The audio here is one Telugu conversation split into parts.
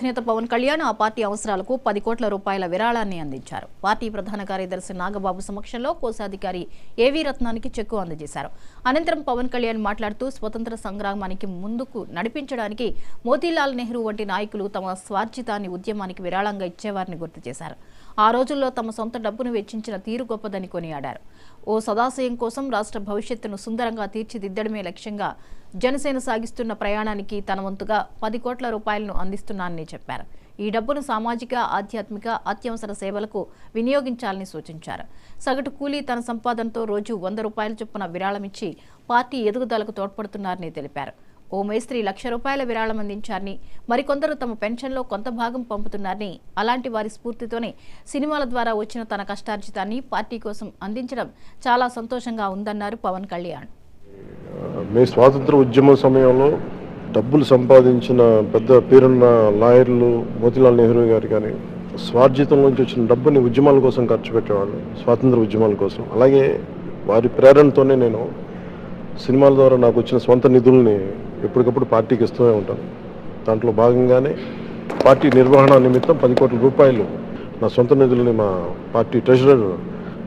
అధినేత పవన్ కళ్యాణ్ ఆ పార్టీ అవసరాలకు 10 కోట్ల రూపాయల విరాళాన్ని అందించారు. పార్టీ ప్రధాన కార్యదర్శి నాగబాబు సమక్షంలో కోశాధికారి ఏవీ రత్నానికి చెక్కు అందజేశారు. అనంతరం పవన్ కళ్యాణ్ మాట్లాడుతూ స్వతంత్ర సంగ్రామానికి ముందుకు నడిపించడానికి మోతీలాల్ నెహ్రూ వంటి నాయకులు తమ స్వార్జితాన్ని ఉద్యమానికి విరాళంగా ఇచ్చేవారని గుర్తు చేశారు. ఆ రోజుల్లో తమ సొంత డబ్బును వెచ్చించిన తీరు గొప్పదని కొనియాడారు. ఓ సదాశయం కోసం రాష్ట్ర భవిష్యత్తును సుందరంగా తీర్చిదిద్దడమే లక్ష్యంగా జనసేన సాగిస్తున్న ప్రయాణానికి తన వంతుగా 10 కోట్ల రూపాయలను అందిస్తున్నానని చెప్పారు. ఈ డబ్బును సామాజిక, ఆధ్యాత్మిక, అత్యవసర సేవలకు వినియోగించాలని సూచించారు. సగటు కూలీ తన సంపాదనతో రోజు 100 రూపాయల చొప్పున విరాళమిచ్చి పార్టీ ఎదుగుదలకు తోడ్పడుతున్నారని తెలిపారు. ఓ మేస్త్రి ₹1,00,000 విరాళం అందించారని, మరికొందరు తమ పెన్షన్లో కొంత భాగం పంపుతున్నారని, అలాంటి వారి స్ఫూర్తితోనే సినిమాల ద్వారా వచ్చిన తన కష్టార్జితాన్ని పార్టీ కోసం అందించడం చాలా సంతోషంగా ఉందన్నారు పవన్ కళ్యాణ్. మీ స్వాతంత్ర ఉద్యమ సమయంలో డబ్బులు సంపాదించిన పెద్ద పేరున్న లాయర్లు మోతీలాల్ నెహ్రూ గారు కానీ స్వార్జితం నుంచి వచ్చిన డబ్బుని ఉద్యమాల కోసం ఖర్చు పెట్టేవాళ్ళు, స్వాతంత్ర ఉద్యమాల కోసం. అలాగే వారి ప్రేరణతోనే నేను సినిమాల ద్వారా నాకు వచ్చిన స్వంత నిధుల్ని ఎప్పటికప్పుడు పార్టీకి ఇస్తూనే ఉంటాను. దాంట్లో భాగంగానే పార్టీ నిర్వహణ నిమిత్తం 10 కోట్ల రూపాయలు నా సొంత నిధుల్ని మా పార్టీ ట్రెజరర్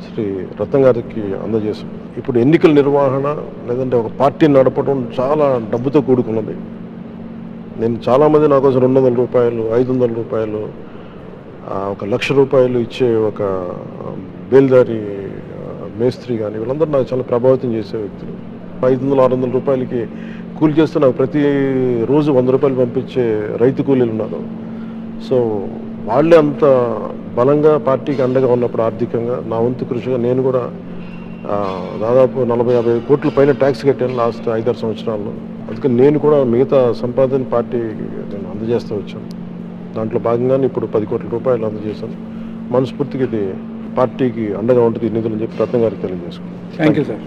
శ్రీ రత్న గారికి అందజేశాం. ఇప్పుడు ఎన్నికల నిర్వహణ లేదంటే ఒక పార్టీని నడపడం చాలా డబ్బుతో కూడుకున్నది. నేను చాలామంది నా కోసం ₹200, ₹500, ₹1,00,000 ఇచ్చే ఒక బేల్దారి మేస్త్రి కానీ వీళ్ళందరూ నాకు చాలా ప్రభావితం చేసే వ్యక్తులు. ₹500, ₹600 కూలి చేస్తూ నాకు ప్రతి రోజు ₹100 పంపించే రైతు కూలీలు ఉన్నారు. సో వాళ్ళే అంత బలంగా పార్టీకి అండగా ఉన్నప్పుడు ఆర్థికంగా నా వంతు కృషిగా నేను కూడా దాదాపు 40-50 కోట్ల పైన ట్యాక్స్ కట్టాను లాస్ట్ 5-6 సంవత్సరాల్లో. అందుకని నేను కూడా మిగతా సంపాదన పార్టీకి నేను అందజేస్తూ వచ్చాను. దాంట్లో భాగంగానే ఇప్పుడు 10 కోట్ల రూపాయలు అందజేశాను. మనస్ఫూర్తిగా ఇది పార్టీకి అండగా ఉంటుంది ఈ నిధులు అని చెప్పి రత్న గారికి తెలియజేసుకున్నాను. Thank you sir.